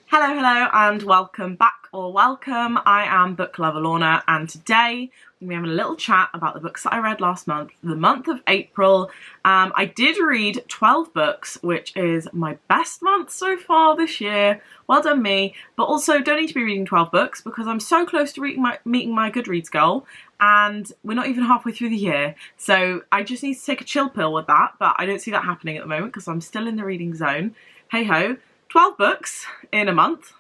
Hello, hello, and welcome back, or welcome. I am Book Lover Lorna, and today we're having a little chat about the books that I read last month, the month of April. I did read 12 books, which is my best month so far this year. Well done me, but also don't need to be reading 12 books because I'm so close to meeting my Goodreads goal, and we're not even halfway through the year. So I just need to take a chill pill with that, but I don't see that happening at the moment because I'm still in the reading zone. Hey ho. 12 books in a month.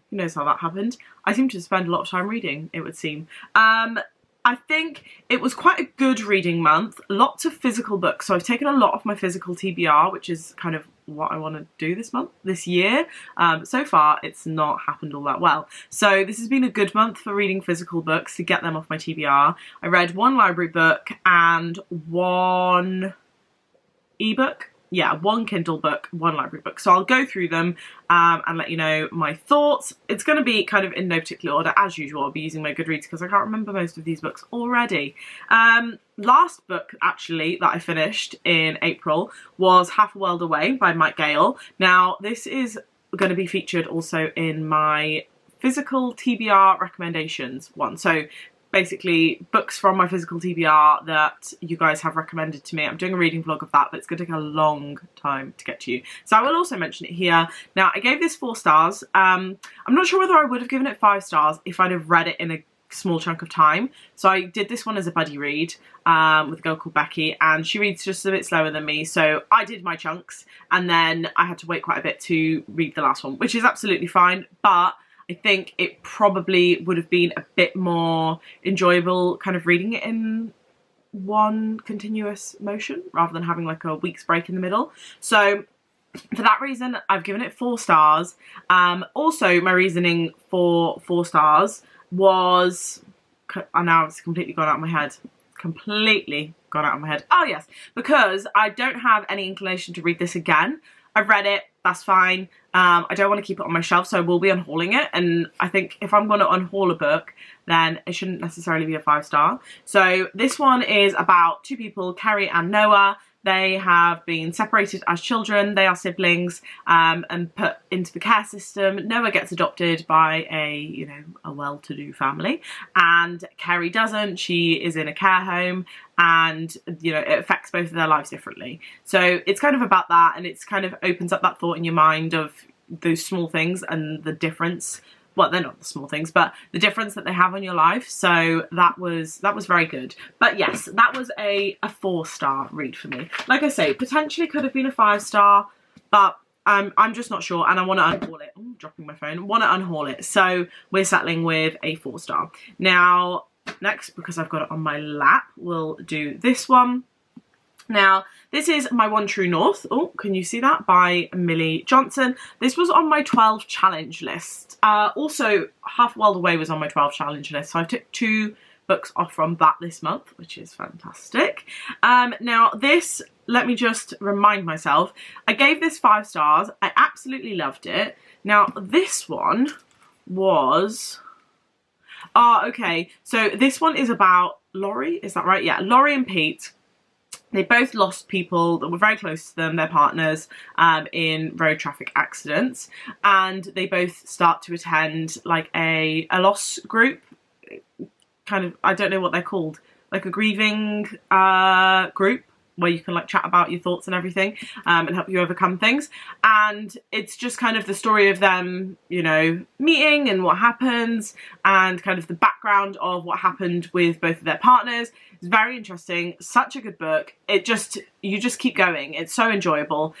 Who knows how that happened? I seem to spend a lot of time reading, it would seem. I think it was quite a good reading month. Lots of physical books. So I've taken a lot of my physical TBR, which is kind of what I want to do this year. So far, it's not happened all that well. So this has been a good month for reading physical books to get them off my TBR. I read one library book and one ebook. Yeah, one Kindle book, one library book. So I'll go through them and let you know my thoughts. It's going to be kind of in no particular order. As usual, I'll be using my Goodreads because I can't remember most of these books already. Last book, actually, that I finished in April was Half a World Away by Mike Gale. Now, this is going to be featured also in my physical TBR recommendations one. So basically books from my physical TBR that you guys have recommended to me. I'm doing a reading vlog of that, but it's going to take a long time to get to you. So I will also mention it here. Now, I gave this 4 stars. I'm not sure whether I would have given it 5 stars if I'd have read it in a small chunk of time. So I did this one as a buddy read with a girl called Becky, and she reads just a bit slower than me. So I did my chunks, and then I had to wait quite a bit to read the last one, which is absolutely fine. But I think it probably would have been a bit more enjoyable kind of reading it in one continuous motion rather than having like a week's break in the middle. So for that reason, I've given it 4 stars. Also, my reasoning for 4 stars was, and now it's completely gone out of my head. Oh yes, because I don't have any inclination to read this again. I've read it, that's fine. I don't want to keep it on my shelf, so I will be unhauling it. And I think if I'm going to unhaul a book, then it shouldn't necessarily be a 5-star. So this one is about 2 people, Carrie and Noah. They have been separated as children. They are siblings and put into the care system. Noah gets adopted by a well-to-do family, and Carrie doesn't. She is in a care home, and it affects both of their lives differently. So it's kind of about that, and it's kind of opens up that thought in your mind of those small things and the difference. Well, they're not the small things, but the difference that they have on your life. So that was very good. But yes, that was a 4-star read for me. Like I say, potentially could have been a 5-star, but I'm just not sure, and I want to unhaul it. Oh, dropping my phone. Want to unhaul it. So we're settling with a 4-star. Now, next, because I've got it on my lap, we'll do this one. Now, this is My One True North. Oh, can you see that? By Millie Johnson. This was on my 12 challenge list. Also, Half a World Away was on my 12 challenge list. So I took 2 books off from that this month, which is fantastic. Now, this, let me just remind myself, I gave this 5 stars. I absolutely loved it. Now, this one was... okay. So this one is about Laurie. Is that right? Yeah, Laurie and Pete. They both lost people that were very close to them, their partners, in road traffic accidents. And they both start to attend like a loss group, kind of, I don't know what they're called, like a grieving group where you can like chat about your thoughts and everything and help you overcome things. And it's just kind of the story of them, meeting and what happens, and kind of the background of what happened with both of their partners. It's very interesting, such a good book. You just keep going. It's so enjoyable.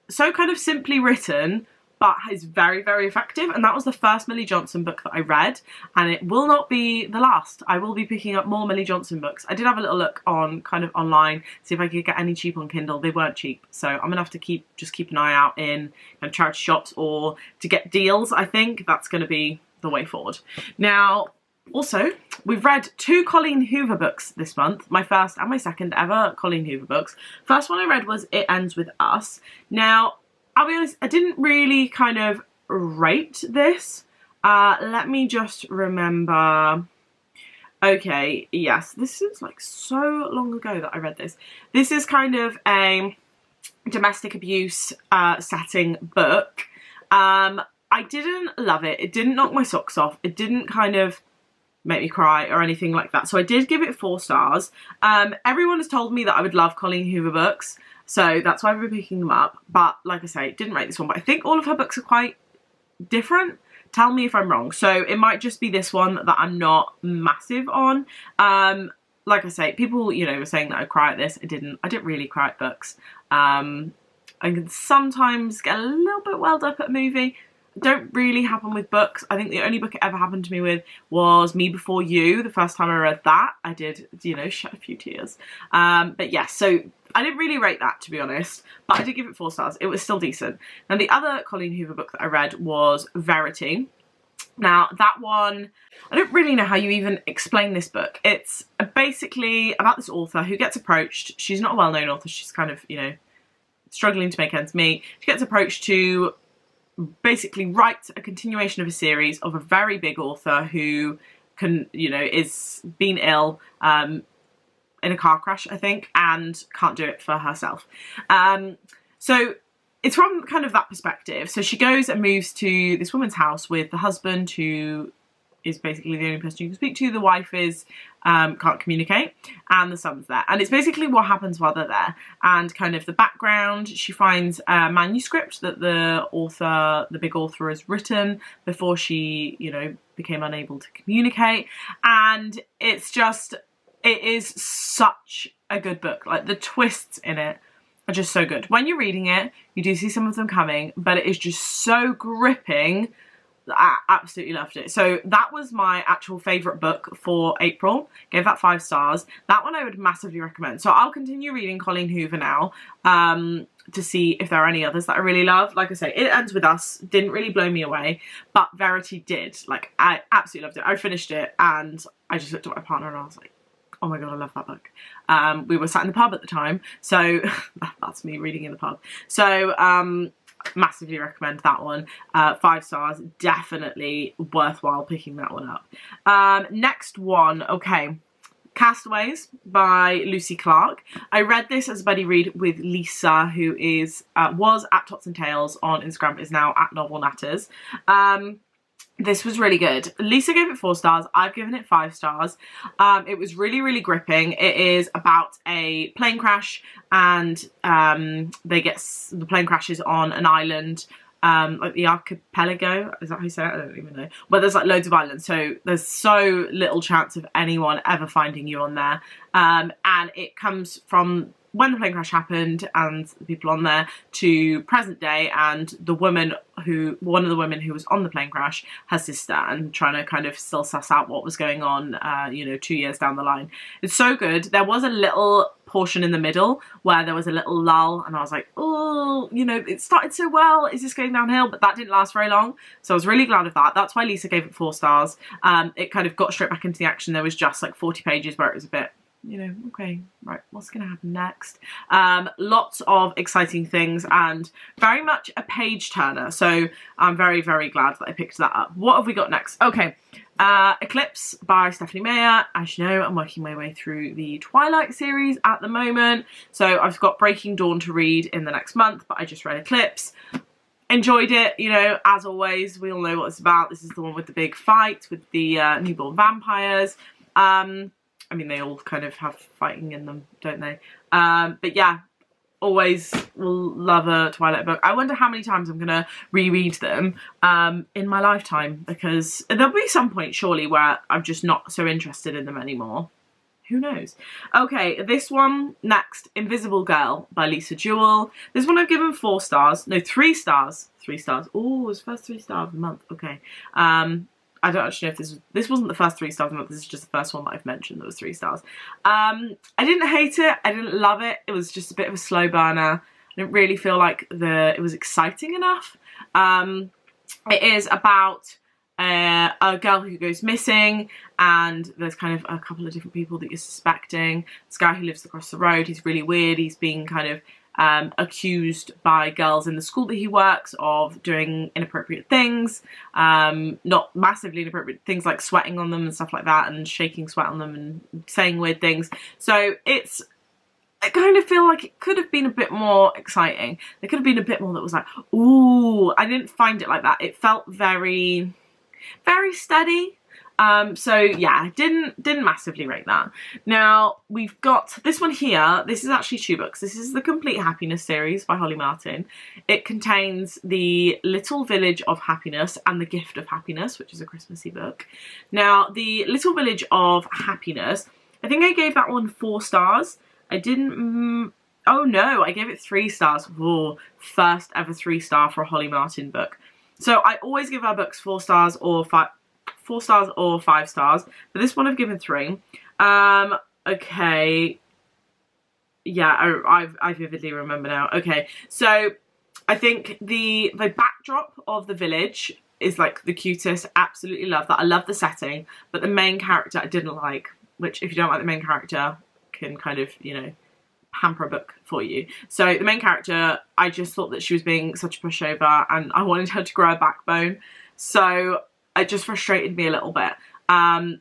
So kind of simply written, but is very, very effective. And that was the first Millie Johnson book that I read, and it will not be the last. I will be picking up more Millie Johnson books. I did have a little look on kind of online, see if I could get any cheap on Kindle. They weren't cheap, so I'm gonna have to keep an eye out in charity shops or to get deals. I think that's gonna be the way forward. Now, also, we've read 2 Colleen Hoover books this month, my first and my second ever Colleen Hoover books. First one I read was It Ends With Us. Now, I'll be honest, I didn't really kind of rate this. Let me just remember. Okay, yes, this is like so long ago that I read this. This is kind of a domestic abuse setting book. I didn't love it. It didn't knock my socks off. It didn't kind of make me cry or anything like that. So I did give it 4 stars. Everyone has told me that I would love Colleen Hoover books, so that's why I've been picking them up. But like I say, didn't rate this one, but I think all of her books are quite different. Tell me if I'm wrong. So it might just be this one that I'm not massive on. Like I say, people, you know, were saying that I cry at this. I didn't really cry at books. I can sometimes get a little bit welled up at a movie. Don't really happen with books. I think the only book it ever happened to me with was Me Before You. The first time I read that, I did, you know, shed a few tears. But yeah, so I didn't really rate that, to be honest, but I did give it 4 stars. It was still decent. And the other Colleen Hoover book that I read was Verity. Now, that one, I don't really know how you even explain this book. It's basically about this author who gets approached. She's not a well-known author. She's kind of, you know, struggling to make ends meet. She gets approached to basically write a continuation of a series of a very big author who is been ill in a car crash, I think, and can't do it for herself. So it's from kind of that perspective. So she goes and moves to this woman's house with the husband, who is basically the only person you can speak to. The wife is can't communicate, and the son's there. And it's basically what happens while they're there, and kind of the background. She finds a manuscript that the big author has written before she, you know, became unable to communicate. And it is such a good book. Like, the twists in it are just so good. When you're reading it, you do see some of them coming, but it is just so gripping. I absolutely loved it. So that was my actual favourite book for April. Gave that 5 stars. That one I would massively recommend. So I'll continue reading Colleen Hoover now to see if there are any others that I really love. Like I say, It Ends With Us didn't really blow me away, but Verity did. Like, I absolutely loved it. I finished it and I just looked at my partner and I was like, oh my god, I love that book. We were sat in the pub at the time, so that's me reading in the pub. So massively recommend that one. 5 stars, definitely worthwhile picking that one up. Next one, okay, Castaways by Lucy Clark. I read this as a buddy read with Lisa, who was at Tots and Tails on Instagram, is now at Novel Natters. This was really good. Lisa gave it 4 stars. I've given it 5 stars. It was really, really gripping. It is about a plane crash, and the plane crashes on an island, like the archipelago. Is that how you say it? I don't even know. But there's like loads of islands, so there's so little chance of anyone ever finding you on there. And it comes from when the plane crash happened and the people on there to present day, and one of the women who was on the plane crash, her sister, and trying to kind of still suss out what was going on, 2 years down the line. It's so good. There was a little portion in the middle where there was a little lull, and I was like, oh, it started so well, is this going downhill? But that didn't last very long, so I was really glad of that. That's why Lisa gave it 4 stars. It kind of got straight back into the action. There was just like 40 pages where it was a bit, okay, right, what's going to happen next? Lots of exciting things and very much a page turner. So I'm very, very glad that I picked that up. What have we got next? Okay, Eclipse by Stephanie Meyer. As you know, I'm working my way through the Twilight series at the moment. So I've got Breaking Dawn to read in the next month, but I just read Eclipse. Enjoyed it, as always. We all know what it's about. This is the one with the big fight with the newborn vampires. I mean, they all kind of have fighting in them, don't they? But yeah, always will love a Twilight book. I wonder how many times I'm going to reread them in my lifetime, because there'll be some point, surely, where I'm just not so interested in them anymore. Who knows? Okay, this one next, Invisible Girl by Lisa Jewell. This one I've given 4 stars. No, 3 stars. 3 stars. Oh, it was the first 3 stars of the month. Okay. I don't actually know if this wasn't the first 3 stars, this is just the first one that I've mentioned that was 3 stars. I didn't hate it, I didn't love it, it was just a bit of a slow burner. I didn't really feel like it was exciting enough. It is about a girl who goes missing, and there's kind of a couple of different people that you're suspecting. This guy who lives across the road, he's really weird, he's being kind of accused by girls in the school that he works of doing inappropriate things, not massively inappropriate things, like sweating on them and stuff like that, and shaking sweat on them and saying weird things. So it's I kind of feel like it could have been a bit more exciting. There could have been a bit more that was like, ooh, I didn't find it like that. It felt very, very steady. So yeah, didn't massively rate that. Now we've got this one here. This is actually 2 books. This is the Complete Happiness series by Holly Martin. It contains The Little Village of Happiness and The Gift of Happiness, which is a Christmassy book. Now The Little Village of Happiness, I think I gave that one 4 stars. I didn't, oh no, I gave it 3 stars. Whoa, first ever 3-star for a Holly Martin book. So I always give our books 4 stars or 5 stars, but this one I've given 3. Okay, yeah, I vividly remember now. Okay, so I think the backdrop of the village is like the cutest. Absolutely love that. I love the setting, but the main character I didn't like, which if you don't like the main character can kind of, you know, hamper a book for you. So the main character, I just thought that she was being such a pushover and I wanted her to grow a backbone. So it just frustrated me a little bit.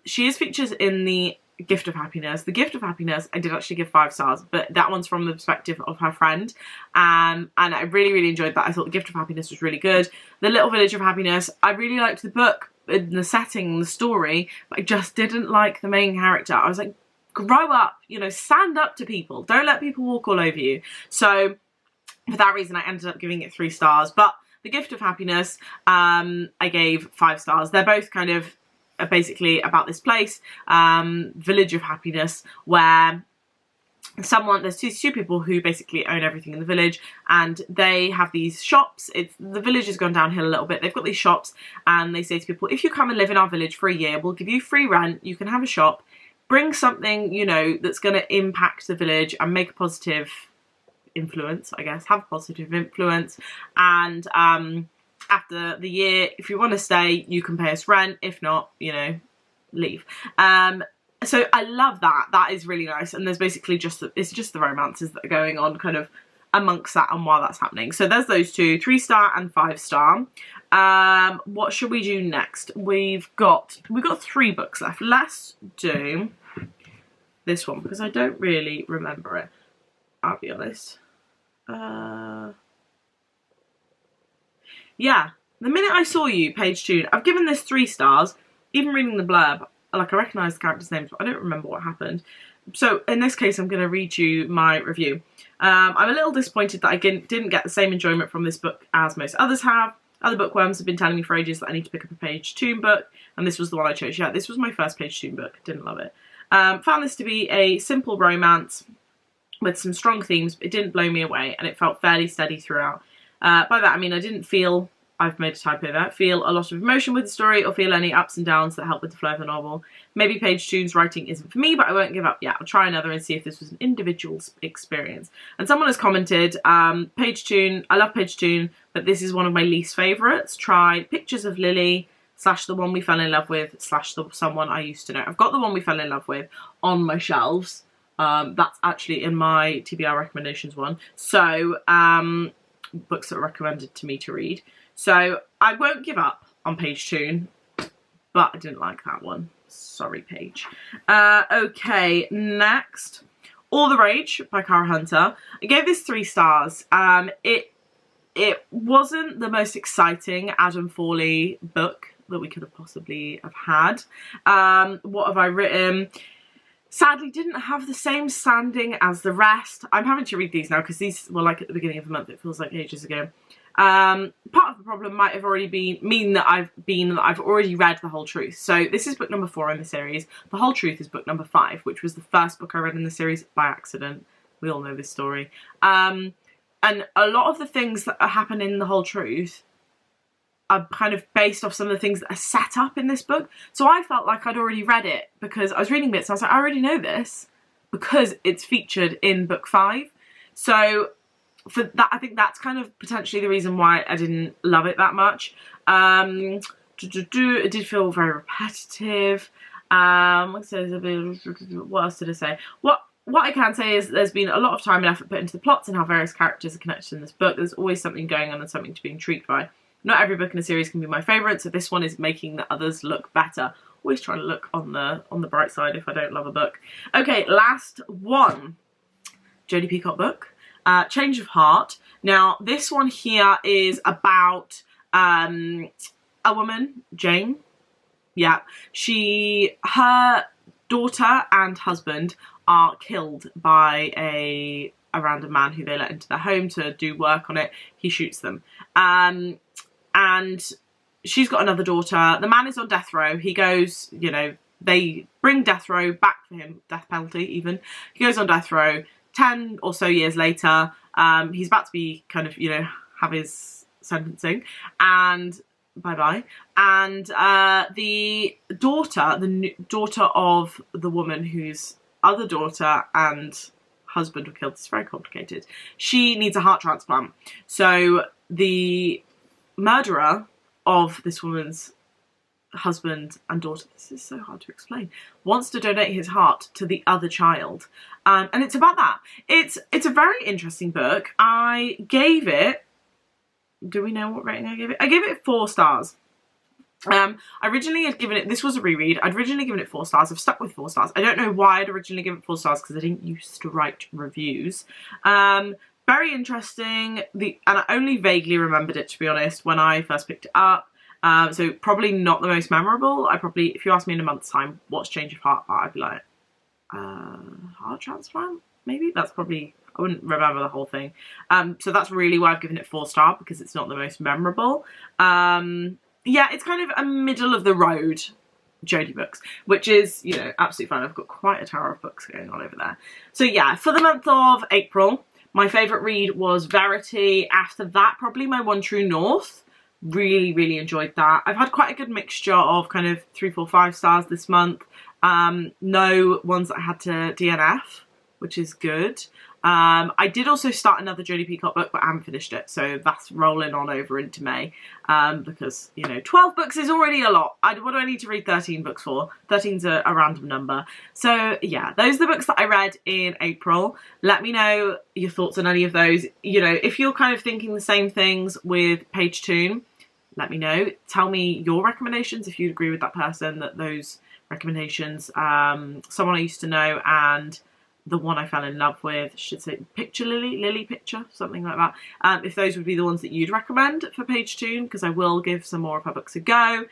She is featured in The Gift of Happiness. The Gift of Happiness, I did actually give 5 stars, but that one's from the perspective of her friend. And I really, really enjoyed that. I thought The Gift of Happiness was really good. The Little Village of Happiness, I really liked the book, the setting, the story, but I just didn't like the main character. I was like, grow up, you know, stand up to people. Don't let people walk all over you. So for that reason, I ended up giving it 3 stars. But The Gift of Happiness, I gave 5 stars. They're both kind of basically about this place, Village of Happiness, where there's two people who basically own everything in the village, and they have these shops. The village has gone downhill a little bit. They've got these shops, and they say to people, if you come and live in our village for a year, we'll give you free rent, you can have a shop, bring something, you know, that's going to impact the village and make a positive influence, I guess, have a positive influence, and after the year, if you want to stay, you can pay us rent. If not, you know, leave. So I love that. That is really nice. And there's basically it's just the romances that are going on kind of amongst that and while that's happening. So there's those 2, 3-star and 5-star. What should we do next? We've got 3 books left. Let's do this one because I don't really remember it. I'll be honest. Yeah, The Minute I Saw You, page 2. I've given this 3 stars. Even reading the blurb, like I recognise the characters' names, but I don't remember what happened. So in this case, I'm going to read you my review. I'm a little disappointed that I didn't get the same enjoyment from this book as most others have. Other bookworms have been telling me for ages that I need to pick up a page 2 book, and this was the one I chose. Yeah, this was my first page 2 book. Didn't love it. Found this to be a simple romance with some strong themes, but it didn't blow me away, and it felt fairly steady throughout. By that I mean I didn't feel, I've made a typo there, feel a lot of emotion with the story or feel any ups and downs that help with the flow of the novel. Maybe page 2's writing isn't for me, but I won't give up yet. I'll try another and see if this was an individual experience. And someone has commented, page 2, I love page 2, but this is one of my least favourites. Try Pictures of Lily / The One We Fell in Love With / Someone I Used to Know. I've got The One We Fell in Love With on my shelves. That's actually in my TBR recommendations one. So, books that are recommended to me to read. So I won't give up on page 2, but I didn't like that one. Sorry, Paige. Okay, next. All the Rage by Cara Hunter. I gave this 3 stars. It wasn't the most exciting Adam Fawley book that we could have possibly have had. What have I written? Sadly, didn't have the same standing as the rest. I'm having to read these now because these were like at the beginning of the month. It feels like ages ago. Part of the problem might have already been that I've already read The Whole Truth. So this is book number 4 in the series. The Whole Truth is book number 5, which was the first book I read in the series by accident. We all know this story. And a lot of the things that happen in The Whole Truth are kind of based off some of the things that are set up in this book. So I felt like I'd already read it because I was reading bits and I was like, I already know this because it's featured in book 5. So for that, I think that's kind of potentially the reason why I didn't love it that much. It did feel very repetitive. What else did I say? What I can say is there's been a lot of time and effort put into the plots and how various characters are connected in this book. There's always something going on and something to be intrigued by. Not every book in a series can be my favourite, so this one is making the others look better. Always trying to look on the bright side if I don't love a book. Okay, last one. Jodie Peacock book, Change of Heart. Now, this one here is about a woman, Jane. Yeah, her daughter and husband are killed by a random man who they let into their home to do work on it. He shoots them. And she's got another daughter. The man is on death row. He goes, you know, they bring death row back for him, death penalty even. He goes on death row 10 or so years later. He's about to be kind of, you know, have his sentencing, and bye-bye. And the daughter of the woman whose other daughter and husband were killed, it's very complicated, she needs a heart transplant. So the murderer of this woman's husband and daughter, this is so hard to explain, wants to donate his heart to the other child. And it's about that. It's a very interesting book. I gave it, do we know what rating I gave it? I gave it 4 stars. I originally had given it, this was a reread, I'd originally given it 4 stars. I've stuck with 4 stars. I don't know why I'd originally given it 4 stars, because I didn't used to write reviews. Very interesting, and I only vaguely remembered it, to be honest, when I first picked it up. So probably not the most memorable. If you ask me in a month's time, what's Change of Heart, I'd be like, heart transplant? Maybe? That's probably, I wouldn't remember the whole thing. So that's really why I've given it 4 stars, because it's not the most memorable. Yeah, it's kind of a middle of the road Jodie books, which is, you know, absolutely fine. I've got quite a tower of books going on over there. So yeah, for the month of April, my favourite read was Verity. After that, probably my One True North. Really, really enjoyed that. I've had quite a good mixture of kind of 3, 4, 5 stars this month. No ones that I had to DNF, which is good. I did also start another Jodie Peacock book, but I haven't finished it, so that's rolling on over into May, because, you know, 12 books is already a lot. What do I need to read 13 books for? 13's a random number. So yeah, those are the books that I read in April. Let me know your thoughts on any of those. You know, if you're kind of thinking the same things with Page Toon, let me know. Tell me your recommendations if you'd agree with that person, that those recommendations, someone I used to know and the one I fell in love with, should say Picture Lily Picture, something like that. If those would be the ones that you'd recommend for Page Toon, because I will give some more of her books a go.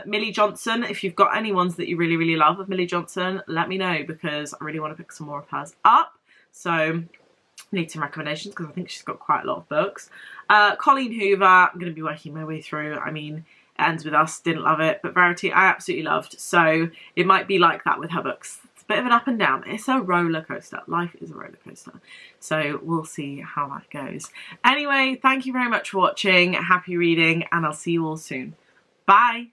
Millie Johnson, if you've got any ones that you really, really love of Millie Johnson, let me know, because I really want to pick some more of hers up. So I need some recommendations, because I think she's got quite a lot of books. Colleen Hoover, I'm going to be working my way through. I mean, It Ends With Us, didn't love it, but Verity I absolutely loved. So it might be like that with her books. Bit of an up and down. It's a roller coaster. Life is a roller coaster. So we'll see how that goes. Anyway, thank you very much for watching. Happy reading, and I'll see you all soon. Bye.